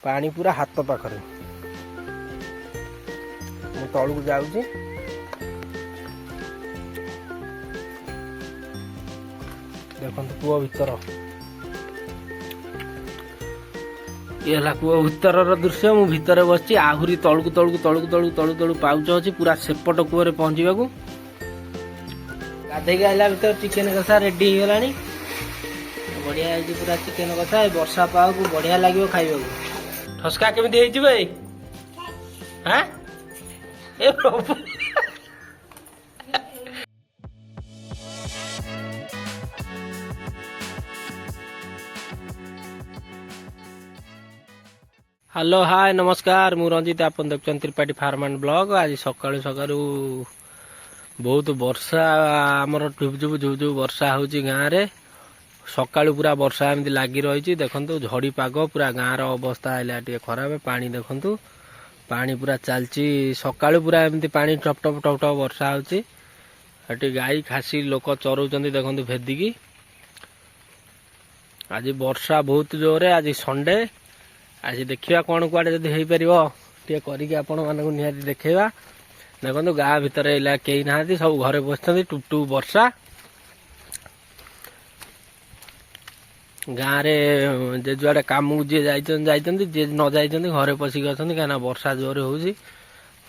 पानी पूरा हाथ पाखरे मु तलू को जाऊँगी देखो कूह भीतर ये कूह भीतर दृश्य मु भितर बसची आहुरी तलू तलू तलू तलू तलू तलू पाउच अच्छी पूरा सेपट कूह पहुँचा गाधेक आइला भर चिकेन कषा रेडी हो गला बढ़िया पूरा चिकेन कषा वर्षा पाग को बढ़िया लगे खाइबा ठसका केमी हाँ ए प्रभु हेलो हाय नमस्कार मु रंजित आप देखते त्रिपाठी फार्म एंड ब्लॉग आज सकाळु सकाळु बहुत वर्षा आमर झुप झुप झुप झुप वर्षा होची गाँव रे सकाळु पूरा वर्षा एमती लगी रही देखंतु झड़ी पाग पूरा गाँव अवस्था है खराब पानी देखंतु पानी पूरा चलची सकाळु पूरा एमती पानी टप टप टप टप वर्षा होची हटी गाई खासी लोक चरौचंदी देखंतु भेदिकी आज वर्षा बहुत जोरे आज संडे आज देखा कौन कुआडे जदि हो पार टे करके आपण मानक निहाती देखा देखो गाँ भितर कई ना सब घरे बस टुटू वर्षा गाँव में जे जुआड़े कम जी जी न जा घरे पशिक अच्छा कहीं वर्षा जोरे हो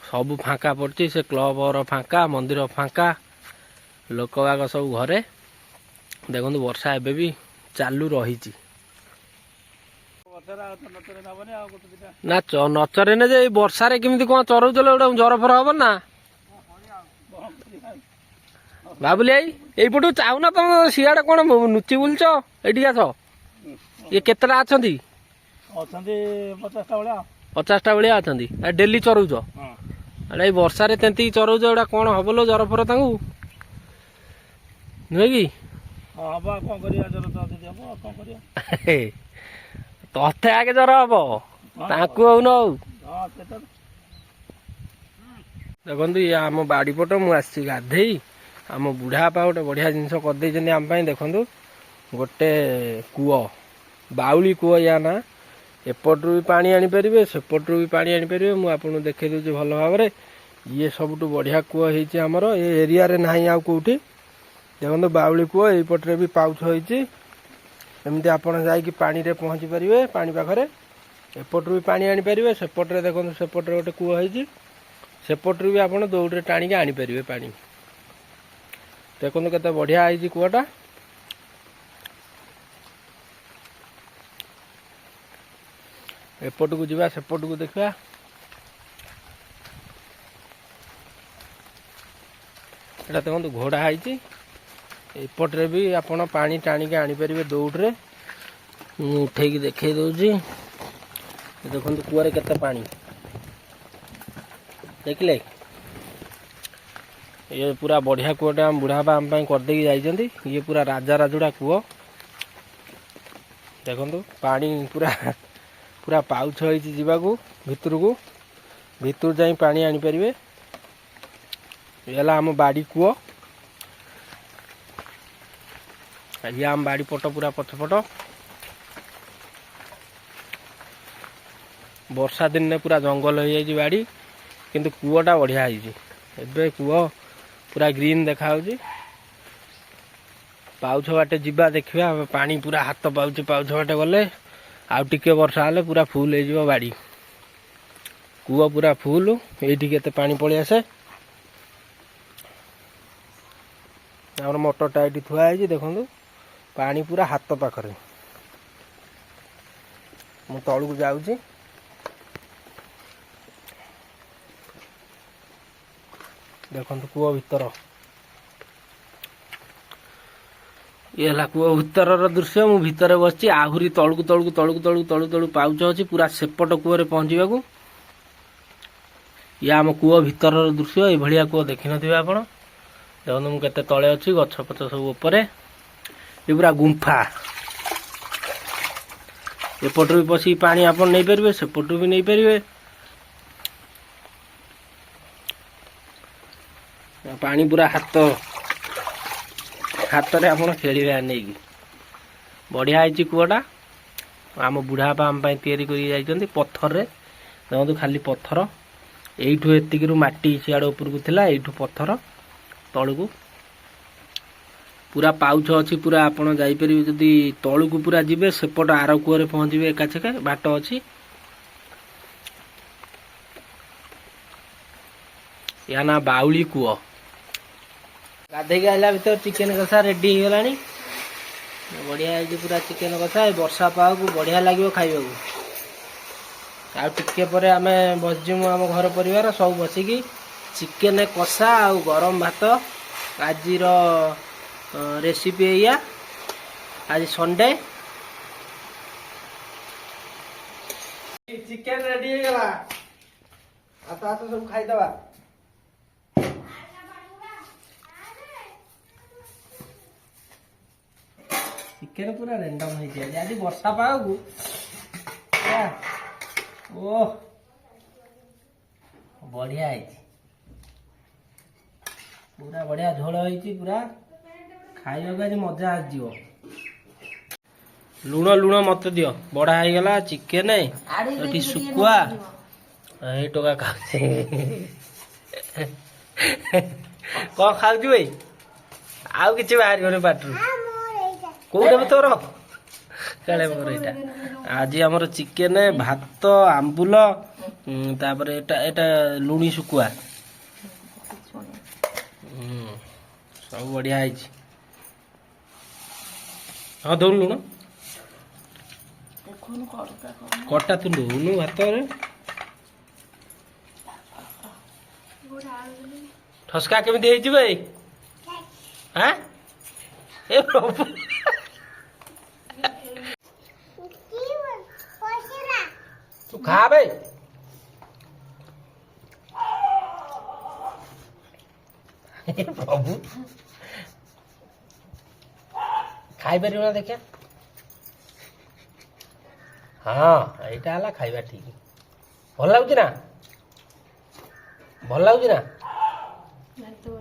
सब फाँका पड़ी से क्लब फाँका मंदिर फाँका लोक बाग सब घरे देखो वर्षा एबे भी चालू रही ना नचरे ना जे वर्षारे केमिति कोन चरौचल गोटे जर फर हम ना बाबुली आई एपटू चाहूना तुम सियाड़े कौन नुची बुलच ये आस ये केतटा अच्छा 50टा भाया अच्छा डेली चरौच अरे वर्षारे तेंती चरौच एटा कौन हम लो जर फर नुहे कि तथे आगे जर हम ताकू हून देखो ये आम बाड़ी पट मुझे गाधे आम बुढ़ा पा गोटे बढ़िया जिनस करदे आम देखु गोटे कूह बाउली कूह या ना एपटू भी पानी आनीपर सेपटू भी पानी आनीपर मुझे देखे दूसरी भल भाव ये सबुठ बढ़िया कूह होमर ये एरिया रे ना आउ कौटी देखो बाउली कूह यपटे भी पाउच होती एमती आपड़ जाकि पानी रे पहुँची पारे पानी पाखरे एपटू भी पानी आनीपर सेपटे देखो सेपटे गोटे कूह होती सेपटू भी आप दौड़े टाणिक आनीपर पानी देखो केते बढ़िया है कूहटा एपट को जा सेपट को देखा एटा देखो घोड़ा है एपटे भी आपड़ पानी टाणिक आनीपर दौड़े उठे देखे दूसरी देखो कूह केते पानी देखिले ये पूरा बढ़िया कूहटा आम बुढ़ापा आम करदे जाइए ये पूरा राजा राजुड़ा कूह देखो पानी पूरा पूरा पाउछ होगा भितर को भितर जाई पानी आनीपर ये आम बाड़ी कूह ये आम बाड़ी पट पूरा पछपट वर्षा दिन में पूरा जंगल हो जाए बाड़ी किंतु कूहटा बढ़िया है कूह पूरा ग्रीन देखा पाउछ बाटे जीवा देखा पानी पूरा हाथ पाउछ बाटे गले आउ टिके वर्षा हेले पूरा फुल हो बाड़ी कूह पूरा फुल ये केते पानी पलि आसे आम मोटरटा ये थुआई देखो पानी पूरा हाथ पाखरे मु तलू को जाऊँगी देखो कूह भीतर ये कूह भीतर दृश्य मु भितर बसची आहुरी तलू तलू तलू तलू तलू तलू पाउच अच्छी पूरा सेपट कूह पहुँचा ये आम कूह भीतर दृश्य ये भाया कूह देखी थे आप देखो मुझे तले अच्छी गछ पच सब उपरे ये पूरा गुंफा एपटू भी पशिक पानी आप नहीं पारे सेपटू भी नहीं पारे पानी पूरा हाथ हाथ में आप खेल नहीं बढ़िया है कूहटा आम बुढ़ापा आम तैयारी कर पत्थर रे देखो खाली पत्थर एठू एतिक माटी सियाड़ उपरकू थिला एठू पत्थर तलू पूरा पाउछ अच्छी पूरा आपण जापर जदि तलू को पूरा जीवे सेपट आर कूअरे पहुँचे एकाछेका बाट अच्छी या ना बाउली कूଅ गाधे आइला भर चिकेन कषा रेडी हो गलानी बढ़िया है पूरा चिकेन कषा वर्षा पाग को बढ़िया लगे खाइबा टिके पर आम बसजिमु आम घर परिवार सब बसिकी चिकेन कषा आ गरम भात आज रेसिपी या आज संडे चिकेन रेडी हो गला आस आस सब खाईदबा चिकेन पूरा रेंडम हो आज वर्षा पाग ओह बढ़िया है पूरा बढ़िया झोल हो पूरा खाइबा आज मजा आज लुण लुण मत दियो बड़ा हो गला चिकेन ये शुकुआ ये टोका खा कौन खाऊ भाई आउ कि बाहर पाटरू कौटा तोर काले मोर एटा आज आमर चिकेन भात आंबुल तापर एटा लुणी शुकुआ सब बढ़िया है हाँ दौड़ लुण कटा तू लुनु भात ठसका केमी भाई हाँ ए प्रभु तू खा भाई प्रभु खाई पार ना देखिया हाँ यहाँ खाइबा ठीक भल लगुच ना भल लगुच ना।